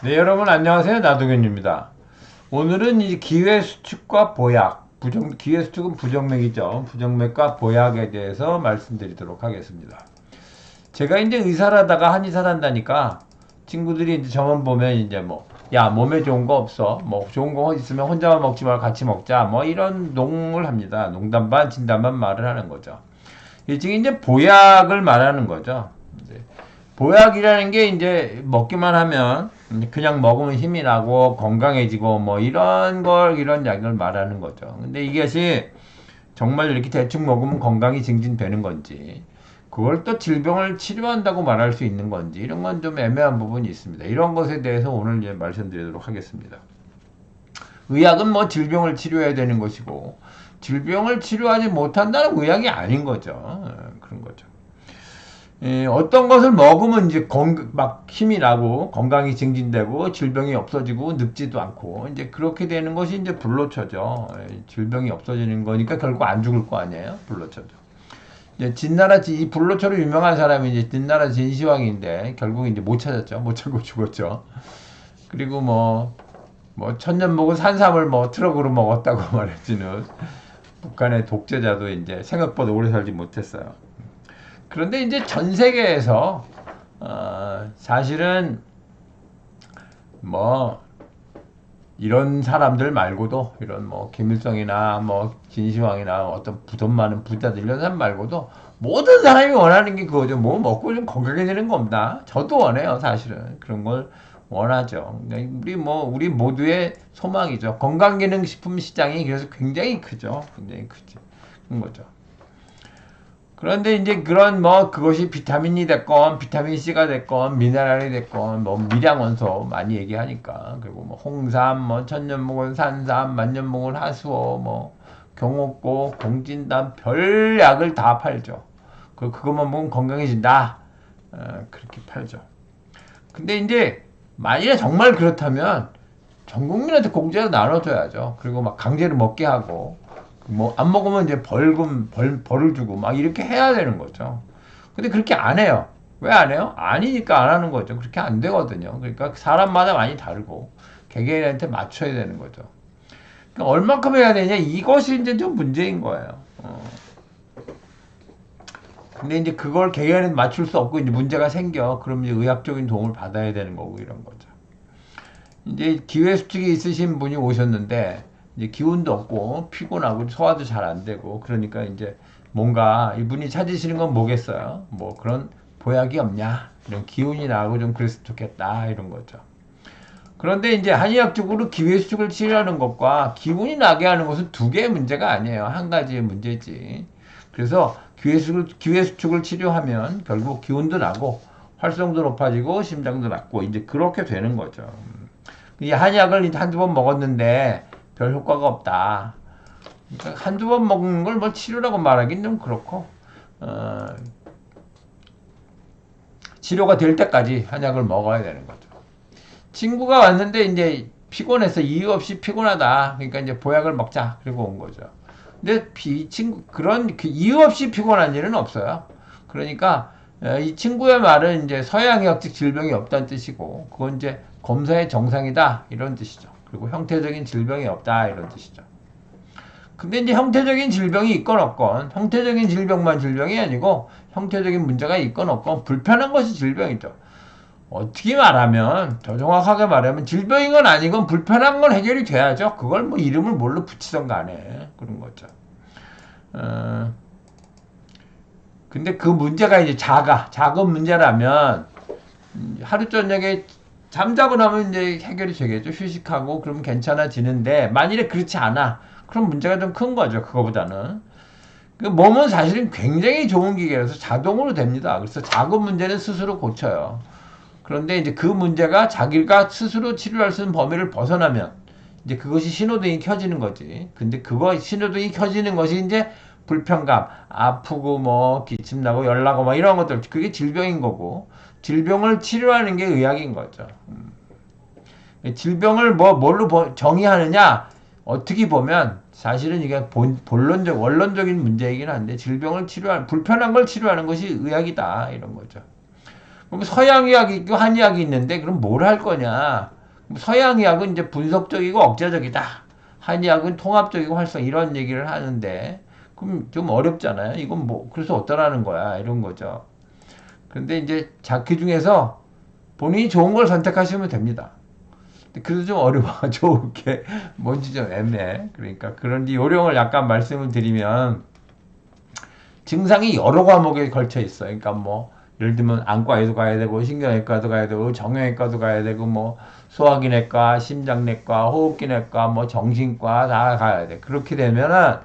네, 여러분 안녕하세요. 나도균입니다. 오늘은 이 기회 수축과 보약, 기회 수축은 부정맥이죠. 부정맥과 보약에 대해서 말씀드리도록 하겠습니다. 제가 이제 의사를 하다가 한의사를 한다니까 친구들이 이제 저만 보면 이제 뭐, 야, 몸에 좋은 거 없어. 뭐, 좋은 거 있으면 혼자만 먹지 말고 같이 먹자. 뭐, 이런 농을 합니다. 농담 반, 진담 반 말을 하는 거죠. 일찍 이제 보약을 말하는 거죠. 이제 보약이라는 게 이제 먹기만 하면 그냥 먹으면 힘이 나고 건강해지고 뭐 이런 약을 말하는 거죠. 근데 이것이 정말 이렇게 대충 먹으면 건강이 증진되는 건지 그걸 또 질병을 치료한다고 말할 수 있는 건지 이런 건 좀 애매한 부분이 있습니다. 이런 것에 대해서 오늘 이제 말씀드리도록 하겠습니다. 의학은 뭐 질병을 치료해야 되는 것이고 질병을 치료하지 못한다는 의학이 아닌 거죠. 그런 거죠. 어떤 것을 먹으면 이제 막 힘이 나고 건강이 증진되고 질병이 없어지고 늙지도 않고 이제 그렇게 되는 것이 이제 불로초죠. 질병이 없어지는 거니까 결국 안 죽을 거 아니에요. 불로초죠. 이제 이 불로초로 유명한 사람이 이제 진나라 진시황인데 결국 이제 못 찾았죠. 못 찾고 죽었죠. 그리고 뭐 천년목은 산삼을 뭐 트럭으로 먹었다고 말했지는 북한의 독재자도 이제 생각보다 오래 살지 못했어요. 그런데 이제 전 세계에서 사실은 뭐 이런 사람들 말고도 이런 뭐 김일성이나 뭐 진시황이나 어떤 돈 많은 부자들 이런 사람 말고도 모든 사람이 원하는 게 그거죠. 뭐 먹고 좀 건강해지는 겁니다. 저도 원해요. 사실은 그런 걸 원하죠. 우리 모두의 소망이죠. 건강기능식품 시장이 그래서 굉장히 크죠. 굉장히 크죠. 그런 거죠. 그런데 이제 그런 뭐 그것이 비타민이 됐건 비타민 C가 됐건 미네랄이 됐건 뭐 미량원소 많이 얘기하니까 그리고 뭐 홍삼 뭐 천년목은 산삼 만년목은 하수오 뭐 경옥고 공진단 별 약을 다 팔죠. 그것만 먹으면 건강해진다. 그렇게 팔죠. 근데 이제 만일에 정말 그렇다면 전 국민한테 공짜로 나눠줘야죠. 그리고 막 강제로 먹게 하고 뭐 안 먹으면 이제 벌을 주고 막 이렇게 해야 되는 거죠. 근데 그렇게 안 해요. 왜 안 해요? 아니니까 안 하는 거죠. 그렇게 안 되거든요. 그러니까 사람마다 많이 다르고 개개인한테 맞춰야 되는 거죠. 그러니까 얼만큼 해야 되냐 이것이 이제 좀 문제인 거예요. 근데 이제 그걸 개개인한테 맞출 수 없고 이제 문제가 생겨. 그럼 이제 의학적인 도움을 받아야 되는 거고 이런 거죠. 이제 기회 수칙이 있으신 분이 오셨는데 이제 기운도 없고 피곤하고 소화도 잘 안 되고 그러니까 이제 뭔가 이분이 찾으시는 건 뭐겠어요? 뭐 그런 보약이 없냐? 이런 기운이 나고 좀 그랬으면 좋겠다 이런 거죠. 그런데 이제 한의학적으로 기회 수축을 치료하는 것과 기운이 나게 하는 것은 두 개의 문제가 아니에요. 한 가지의 문제지. 그래서 기회 수축을 치료하면 결국 기운도 나고 활성도 높아지고 심장도 낮고 이제 그렇게 되는 거죠. 이 한약을 한두 번 먹었는데 별 효과가 없다. 그러니까 한두 번 먹는 걸 뭐 치료라고 말하기는 좀 그렇고 치료가 될 때까지 한약을 먹어야 되는 거죠. 친구가 왔는데 이제 피곤해서 이유 없이 피곤하다. 그러니까 이제 보약을 먹자. 그리고 온 거죠. 근데 그런 이유 없이 피곤한 일은 없어요. 그러니까 이 친구의 말은 이제 서양의학적 질병이 없다는 뜻이고 그건 이제 검사의 정상이다 이런 뜻이죠. 그리고 형태적인 질병이 없다 이런 뜻이죠. 근데 이제 형태적인 질병이 있건 없건 형태적인 질병만 질병이 아니고 형태적인 문제가 있건 없건 불편한 것이 질병이죠. 어떻게 말하면 더 정확하게 말하면 질병인 건 아니건 불편한 건 해결이 돼야죠. 그걸 뭐 이름을 뭘로 붙이던 간에 그런 거죠. 근데 그 문제가 이제 작은 문제라면 하루 저녁에 잠자고 나면 이제 해결이 되겠죠. 휴식하고 그러면 괜찮아지는데 만일에 그렇지 않아. 그럼 문제가 좀 큰 거죠. 그거보다는. 몸은 사실은 굉장히 좋은 기계라서 자동으로 됩니다. 그래서 작은 문제는 스스로 고쳐요. 그런데 이제 그 문제가 자기가 스스로 치료할 수 있는 범위를 벗어나면 이제 그것이 신호등이 켜지는 거지. 근데 그거 신호등이 켜지는 것이 이제 불편감, 아프고 뭐 기침 나고 열 나고 막 이런 것들 그게 질병인 거고 질병을 치료하는 게 의학인 거죠. 질병을 뭘로 정의하느냐 어떻게 보면 사실은 이게 원론적인 문제이긴 한데 질병을 불편한 걸 치료하는 것이 의학이다 이런 거죠. 그럼 서양의학이 있고 한의학이 있는데 그럼 뭘 할 거냐? 서양의학은 이제 분석적이고 억제적이다. 한의학은 통합적이고 활성 이런 얘기를 하는데 그럼 좀 어렵잖아요. 이건 뭐 그래서 어떠라는 거야 이런 거죠. 그런데 이제 그 중에서 본인이 좋은 걸 선택하시면 됩니다. 그래도 좀 어려워. 좋게 뭔지 좀 애매해. 그러니까 그런 요령을 약간 말씀을 드리면 증상이 여러 과목에 걸쳐 있어. 그러니까 뭐 예를 들면 안과에도 가야 되고 신경외과도 가야 되고 정형외과도 가야 되고 뭐 소화기내과, 심장내과, 호흡기내과, 뭐 정신과 다 가야 돼. 그렇게 되면은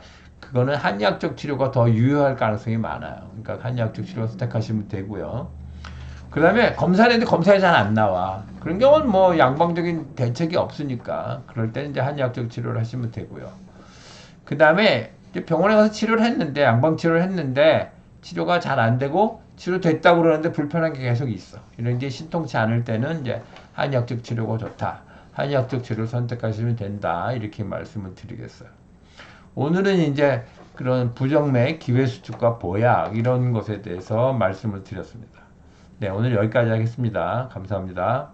그거는 한의학적 치료가 더 유효할 가능성이 많아요. 그러니까 한의학적 치료 선택하시면 되고요. 그 다음에 검사를 했는데 검사에 잘 안 나와. 그런 경우는 뭐 양방적인 대책이 없으니까 그럴 때는 이제 한의학적 치료를 하시면 되고요. 그 다음에 병원에 가서 치료를 했는데 양방 치료를 했는데 치료가 잘 안 되고 치료됐다고 그러는데 불편한 게 계속 있어. 이런 게 신통치 않을 때는 이제 한의학적 치료가 좋다. 한의학적 치료를 선택하시면 된다. 이렇게 말씀을 드리겠어요. 오늘은 이제 그런 부정맥, 기회수축과 보약 이런 것에 대해서 말씀을 드렸습니다. 네, 오늘 여기까지 하겠습니다. 감사합니다.